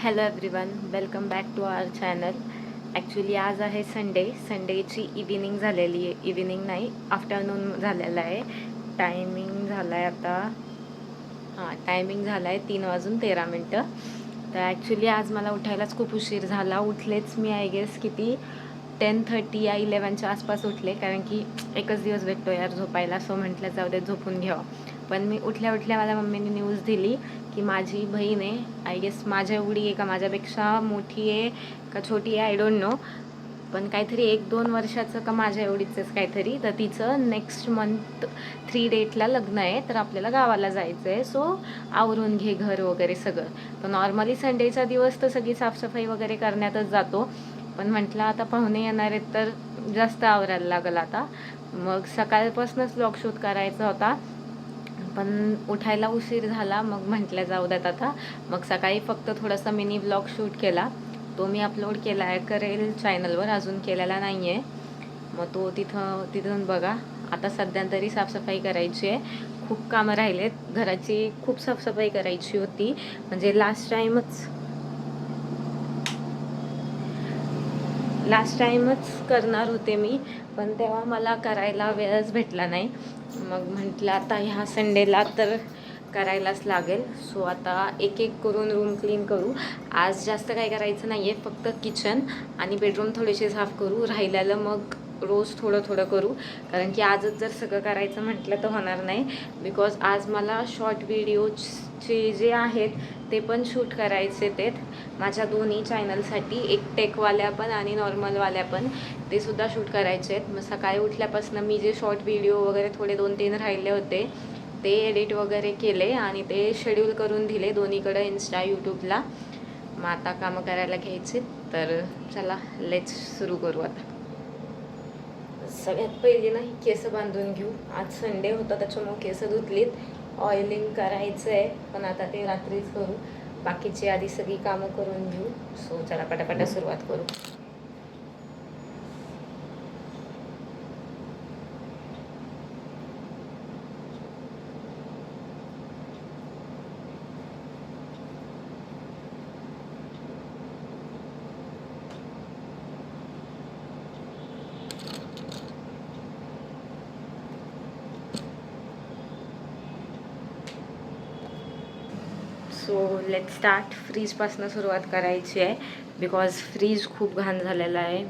Hello everyone, welcome back to our channel. Actually आज आहे संडेची evening झालेली आहे. इव्हिनिंग नाही, आफ्टरनून झालेलं आहे. टायमिंग झाला आहे आता टायमिंग झाला आहे 3:13. तर ॲक्च्युली आज मला उठायलाच खूप उशीर झाला. उठलेच मी आय गेस किती 10:30 या 11च्या आसपास उठले, कारण की एकच दिवस भेटतो यार झोपायला. सो म्हटलं जाऊ दे, झोपून घ्यावं. पण मी उठल्या मला मम्मीने न्यूज दिली की माझी बहीण आहे, आय गेस माझ्या एवढी आहे का माझ्यापेक्षा मोठी आहे का छोटी आहे, आय डोंट नो, पण काहीतरी 1-2 वर्षाचं का माझ्या एवढीच काहीतरी. तर तिचं नेक्स्ट मंथ 3 डेटला लग्न आहे, तर आपल्याला गावाला जायचं आहे. सो आवरून घे घर वगैरे सगळं. तर नॉर्मली संडेचा दिवस तर सगळी साफसफाई वगैरे करण्यातच जातो, पण म्हटलं आता पाहुणे येणार आहेत तर जास्त आवरायला लागेल आता. मग सकाळपासूनच व्लॉग शूट करायचा होता, पण उठायला उशीर झाला. मग म्हटलं जाऊ द्यात आता. मग सकाळी फक्त थोडासा मिनी व्लॉग शूट केला, तो मी अपलोड केला आहे, करेल चॅनलवर, अजून केलेला नाही आहे. मग तो तिथून बघा. आता सध्या तरी साफसफाई करायची आहे, खूप कामं राहिलेत. घराची खूप साफसफाई करायची होती, म्हणजे लास्ट टाईमच करणार होते मी, पण तेव्हा मला करायला वेळच भेटला नाही. मग म्हटलं आता ह्या संडेला तर करायलाच लागेल. सो आता एक एक करून रूम क्लीन करू. आज जास्त काय करायचं नाही आहे, फक्त किचन आणि बेडरूम थोडेसे साफ करू. राहिलेलं मग रोज थोडं थोडं करू, कारण की आजच जर सगळं करायचं म्हटलं तर होणार नाही. बिकॉज आज मला शॉर्ट व्हिडिओचे जे आहेत ते पण शूट करायचे आहेत माझ्या दोन्ही चॅनलसाठी, एक टेकवाल्या पण आणि नॉर्मलवाल्या पण, ते सुद्धा शूट करायचे आहेत. मग सकाळी उठल्यापासून मी जे शॉर्ट व्हिडिओ वगैरे थोडे 2-3 राहिले होते ते एडिट वगैरे केले आणि ते शेड्यूल करून दिले दोन्हीकडे, इन्स्टा, यूट्यूबला. मग आता कामं करायला घ्यायचे. तर चला लेट्स सुरू करू आता. सगळ्यात पहिली ना केस बांधून घेऊ. आज संडे होता त्याच्यामुळे केस धुतलीत. ऑइलिंग करायचं आहे, पण आता ते रात्रीच करू. बाकीची आधी सगळी कामं करून घेऊ. सो चला पटापटा सुरुवात करू. So let start. फ्रीजपासून सुरुवात करायची आहे, बिकॉज फ्रीज खूप घाण झालेला आहे.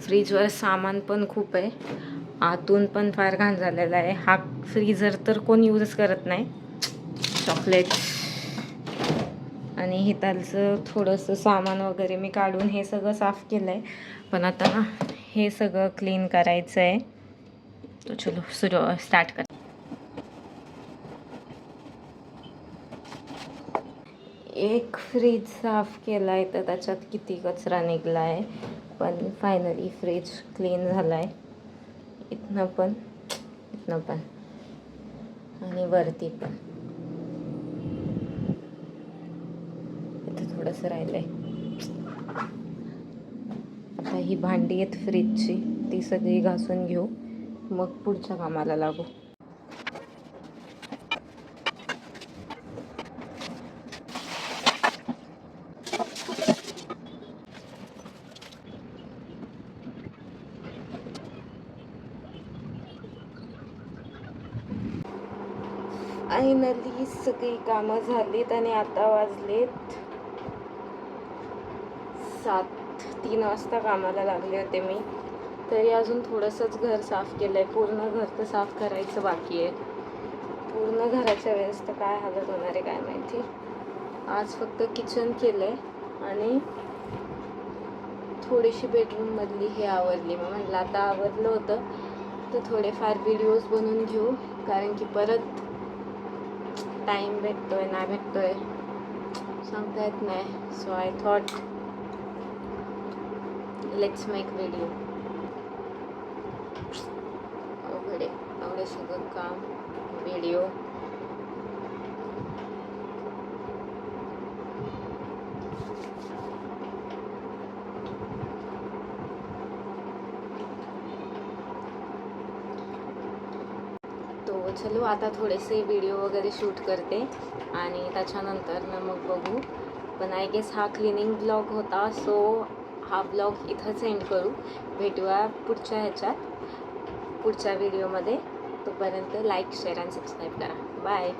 फ्रीजवर सामान पण खूप आहे, आतून पण फार घाण झालेला आहे. हा फ्रीजर तर कोण यूजच करत नाही. चॉकलेट आणि हितालचं थोडंसं सामान वगैरे मी काढून हे सगळं साफ केलं आहे, पण आता हे सगळं क्लीन करायचं आहे. तो चलो स्टार्ट कर. एक फ्रीज साफ केला आहे तर त्याच्यात किती कचरा निघला आहे, पण फायनली फ्रीज क्लीन झाला आहे. इथनं पण आणि वरती पण. इथं थोडंसं राहिलं आहे. आता ही भांडी आहेत फ्रीजची, ती सगळी घासून घेऊ, मग पुढच्या कामाला लागू. फायनली सगळी कामं झालीत आणि आता वाजलेत 7. 3 वाजता कामाला लागले होते मी, तरी अजून थोडंसंच घर साफ केलं आहे. पूर्ण घर तर साफ करायचं बाकी आहे. पूर्ण घराच्या वेळेस तर काय हालत होणार आहे काय माहिती. आज फक्त किचन केलं आहे आणि थोडीशी बेडरूममधली हे आवरली. मग म्हटलं आता आवरलं होतं तर थोडेफार व्हिडिओज बनवून घेऊ, कारण की परत टाईम भेटतोय नाही भेटतोय सांगता येत नाही. So I thought let's make video. एवढे सगळं काम, व्हिडिओ. तो चलो आता थोडेसे व्हिडिओ वगैरे शूट करते आणि त्याच्यानंतर मग बघू. पण आय गेस हा क्लिनिंग ब्लॉग होता, सो हा ब्लॉग इथंच एंड करू. भेटूया पुढच्या ह्याच्यात, पुढच्या व्हिडिओमध्ये. तोपर्यंत लाईक, शेअर आणि सबस्क्राईब करा. बाय.